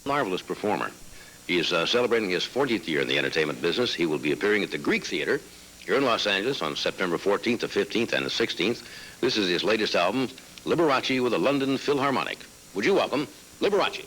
Marvelous performer. He is celebrating his 40th year in the entertainment business. He will be appearing at the Greek Theater here in Los Angeles on September 14th, the 15th, and the 16th. This is his latest album, Liberace with the London Philharmonic. Would you welcome Liberace?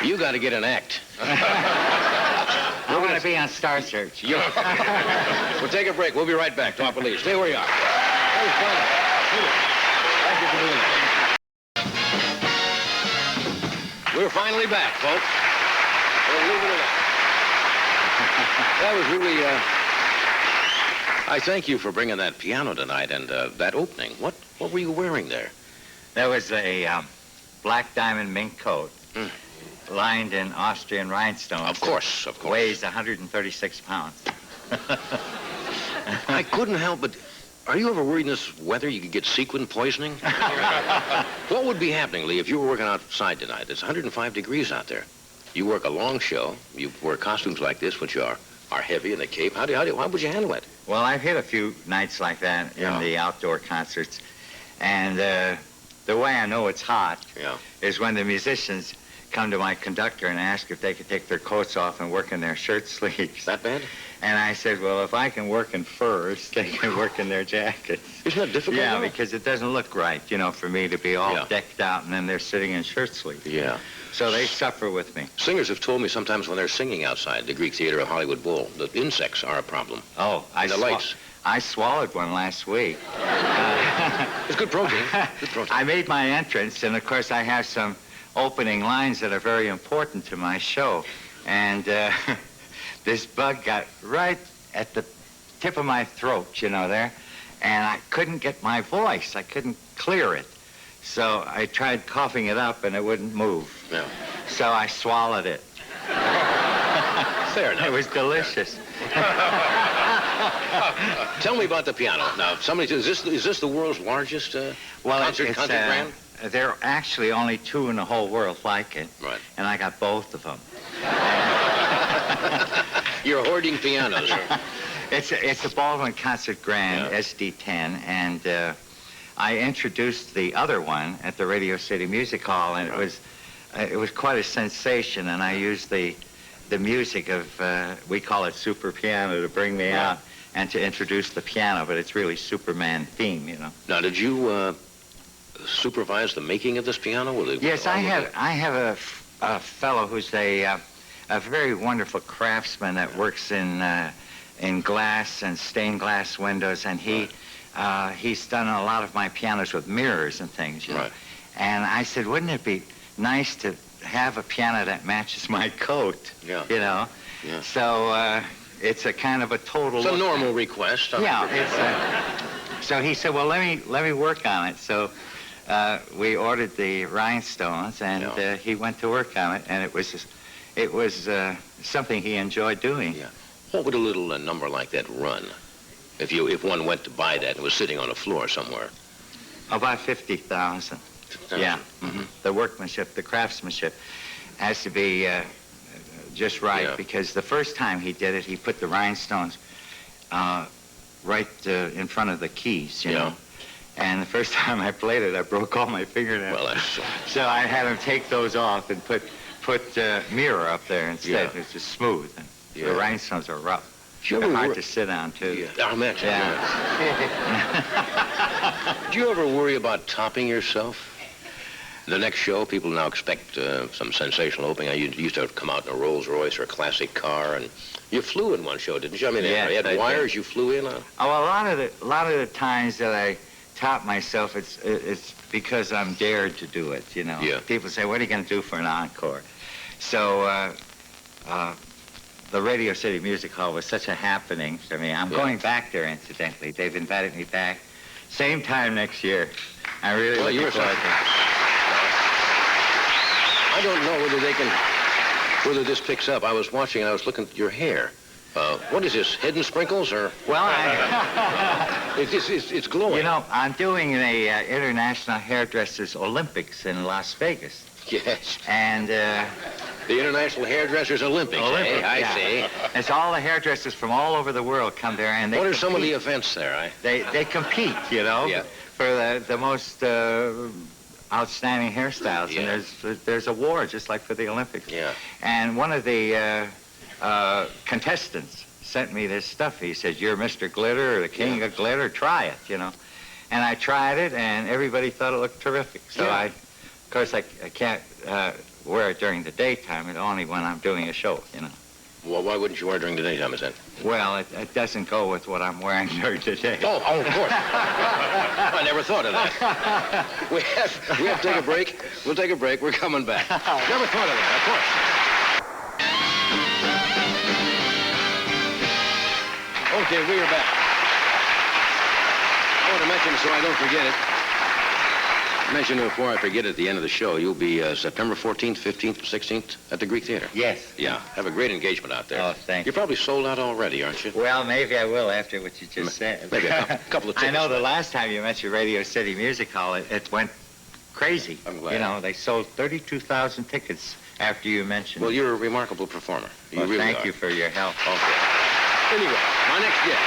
You got to get an act. I want to be on Star Search. We'll take a break. We'll be right back. Top Police. Stay where you are. That was fun. Thank you for doing that. We're finally back, folks. We'll leave it at that. That was really, I thank you for bringing that piano tonight and that opening. What were you wearing there? There was a black diamond mink coat. Lined in Austrian rhinestones. Of course. Weighs 136 pounds. I couldn't help but... Are you ever worried in this weather you could get sequin poisoning? What would be happening, Lee, if you were working outside tonight? It's 105 degrees out there. You work a long show. You wear costumes like this, which are heavy, and a cape. How would you handle it? Well, I've hit a few nights like that in the outdoor concerts. And the way I know it's hot is when the musicians come to my conductor and ask if they could take their coats off and work in their shirt sleeves. That bad? And I said, well, if I can work in furs, they can work in their jackets. Isn't that difficult? Yeah, because it doesn't look right, for me to be all decked out and then they're sitting in shirt sleeves. Yeah. So they suffer with me. Singers have told me sometimes when they're singing outside the Greek Theater or Hollywood Bowl, the insects are a problem. Oh, the lights. I swallowed one last week. It's good protein. Good protein. I made my entrance, and of course I have some opening lines that are very important to my show. And this bug got right at the tip of my throat, there, and I couldn't get my voice. I couldn't clear it. So I tried coughing it up, and it wouldn't move. Yeah. So I swallowed it. Fair enough. It was delicious. Tell me about the piano. Now, is this the world's largest concert brand? There are actually only two in the whole world like it. Right. And I got both of them. You're hoarding pianos. It's a Baldwin Concert Grand SD10, and I introduced the other one at the Radio City Music Hall, and it was quite a sensation. And I used the music of we call it Super Piano to bring me out and to introduce the piano, but it's really Superman theme, Now, did you supervise the making of this piano? Yes, I have a fellow who's a very wonderful craftsman that works in glass and stained glass windows, and he's done a lot of my pianos with mirrors and things, Right. And I said, wouldn't it be nice to have a piano that matches my coat? Yeah. Yeah. So it's a kind of a total. It's a normal request. Yeah. So he said, well, let me work on it. So we ordered the rhinestones, and he went to work on it, and it was something he enjoyed doing. Yeah. What would a little number like that run if one went to buy that and was sitting on a floor somewhere? About 50,000. Yeah. Mm-hmm. The workmanship, the craftsmanship has to be just right, because the first time he did it, he put the rhinestones right in front of the keys, you know. And the first time I played it, I broke all my fingernails. Well, that's... So I had him take those off and put mirror up there instead. It's just smooth. And the rhinestones are rough. They're hard to sit on, too. Yeah, I imagine. Do you ever worry about topping yourself? The next show, people now expect some sensational opening. You used to come out in a Rolls Royce or a classic car, and you flew in one show, didn't you? I mean, you had wires you flew in on. Oh, well, a lot of the times that I top myself, it's because I'm dared to do it, you know. Yeah. People say, what are you going to do for an encore? So the Radio City Music Hall was such a happening for me. I'm going back there, incidentally. They've invited me back. Same time next year. I really look forward to it. I don't know whether this picks up. I was watching, I was looking at your hair. What is this, Head and Sprinkles, or? Well, it's glowing. You know, I'm doing the International Hairdressers Olympics in Las Vegas. Yes. And the International Hairdressers Olympics, eh? I see. It's all the hairdressers from all over the world come there, and they What are compete. some of the events there? They compete, you know, for the most outstanding hairstyles. Yeah. And there's awards, just like for the Olympics. Yeah. And one of the contestants sent me this stuff. He said, you're Mr. Glitter, or the King of Glitter, try it, you know. And I tried it, and everybody thought it looked terrific. So I course, I can't wear it during the daytime, and only when I'm doing a show, you know. Well, why wouldn't you wear it during the daytime, is that? Well, it doesn't go with what I'm wearing during the day. Oh, of course. I never thought of that. We have to take a break. We'll take a break. We're coming back. Never thought of that, of course. Okay, we are back. I want to mention, so I don't forget it, mention before I forget at the end of the show, you'll be September 14th, 15th, 16th at the Greek Theater. Yes. Yeah, have a great engagement out there. Oh, thank you. You're probably sold out already, aren't you? Well, maybe I will after what you just said. Maybe a couple of tickets. I know the last time you mentioned Radio City Music Hall, it went crazy. I'm glad. You know, they sold 32,000 tickets after you mentioned. Well, you're a remarkable performer. You well, really thank are. you for your help. Okay. Anyway, my next guest